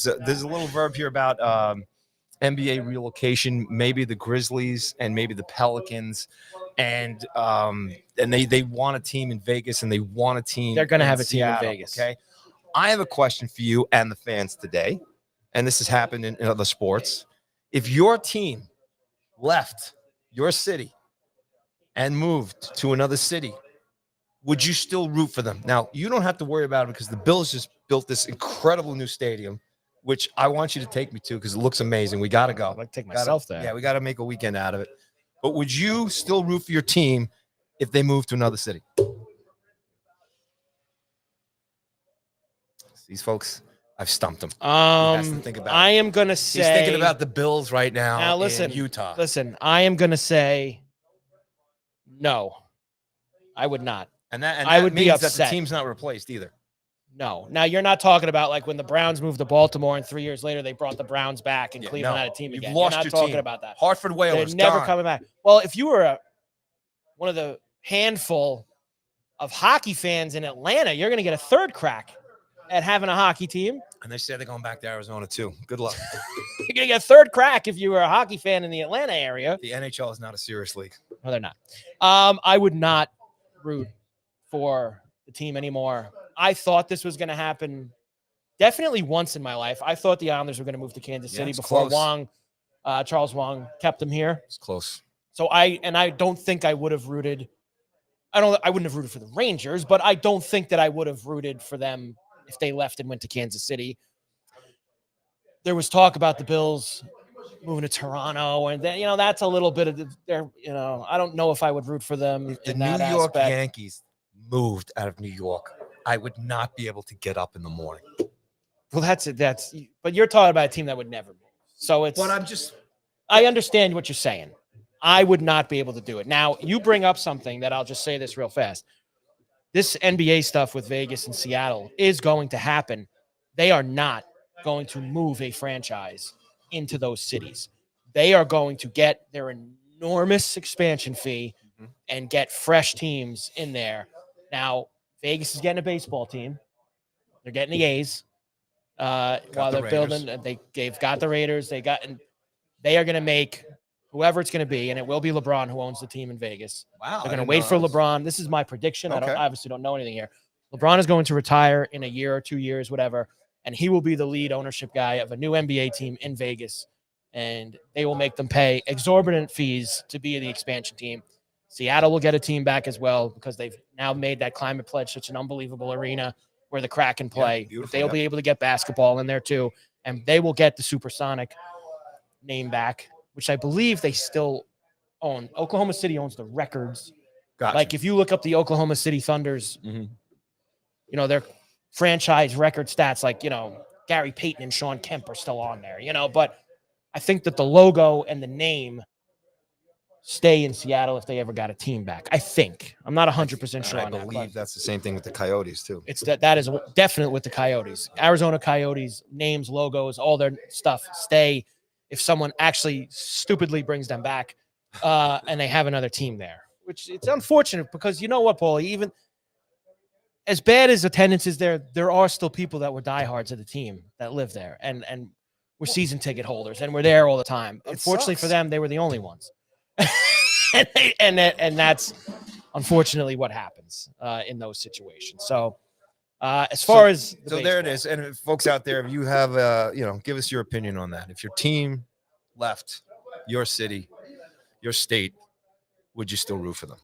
There's a little verb here about NBA relocation, maybe the Grizzlies and maybe the Pelicans, and they want a team in Vegas and they want a team. They're going to in have a team in Seattle, Vegas. Okay, I have a question for you and the fans today, and this has happened in other sports. If your team left your city and moved to another city, would you still root for them? Now, you don't have to worry about it because the Bills just built this incredible new stadium, which I want you to take me to because it looks amazing. We got to go. I'd like to take myself there. Yeah, we got to make a weekend out of it. But would you still root for your team if they moved to another city? These folks, I've stumped them. I am going to say. He's thinking about the Bills right now listen, in Utah. Listen, I am going to say no. I would not. And that I would means be upset. that the team's not replaced either. No. Now, you're not talking about like when the Browns moved to Baltimore and 3 years later they brought the Browns back and Cleveland had a team again. You're not talking about that. Hartford Whalers, they're never coming back. Well, if you were one of the handful of hockey fans in Atlanta, you're going to get a third crack at having a hockey team. And they say they're going back to Arizona too. Good luck. You're going to get a third crack if you were a hockey fan in the Atlanta area. The NHL is not a serious league. No, they're not. I would not root for the team anymore. I thought this was going to happen definitely once in my life. I thought the Islanders were going to move to Kansas City before Charles Wong kept them here. It's close. So I don't think I would have rooted. I wouldn't have rooted for the Rangers, but I don't think that I would have rooted for them if they left and went to Kansas City. There was talk about the Bills moving to Toronto, and then, that's a little bit of their, I don't know if I would root for them if the in that New York aspect. Yankees moved out of New York, I would not be able to get up in the morning. Well, that's it. But you're talking about a team that would never move. So I understand what you're saying. I would not be able to do it. Now, you bring up something that I'll just say this real fast. This NBA stuff with Vegas and Seattle is going to happen. They are not going to move a franchise into those cities. They are going to get their enormous expansion fee and get fresh teams in there. Now, Vegas is getting a baseball team. They're getting the A's while they're building. They've got the Raiders. They are going to make whoever it's going to be, and it will be LeBron who owns the team in Vegas. Wow. They're going to wait for LeBron. This is my prediction. Okay. I obviously don't know anything here. LeBron is going to retire in a year or 2 years, whatever, and he will be the lead ownership guy of a new NBA team in Vegas, and they will make them pay exorbitant fees to be the expansion team. Seattle will get a team back as well because they've now made that Climate Pledge such an unbelievable arena where the Kraken play. They'll be able to get basketball in there too, and they will get the Supersonic name back, which I believe they still own. Oklahoma City owns the records. Gotcha. Like if you look up the Oklahoma City Thunders, their franchise record stats, like, Gary Payton and Sean Kemp are still on there, but I think that the logo and the name stay in Seattle if they ever got a team back. I think. I'm not 100% sure on that. I believe that's the same thing with the Coyotes too. It's that is definite with the Coyotes. Arizona Coyotes, names, logos, all their stuff stay if someone actually stupidly brings them back and they have another team there, which it's unfortunate because you know what, Paulie, even as bad as attendance is there are still people that were diehards of the team that live there and were season ticket holders and were there all the time. Unfortunately for them, they were the only ones. and that's unfortunately what happens in those situations. So there it is. And folks out there, if you have, give us your opinion on that. If your team left your city, your state, would you still root for them?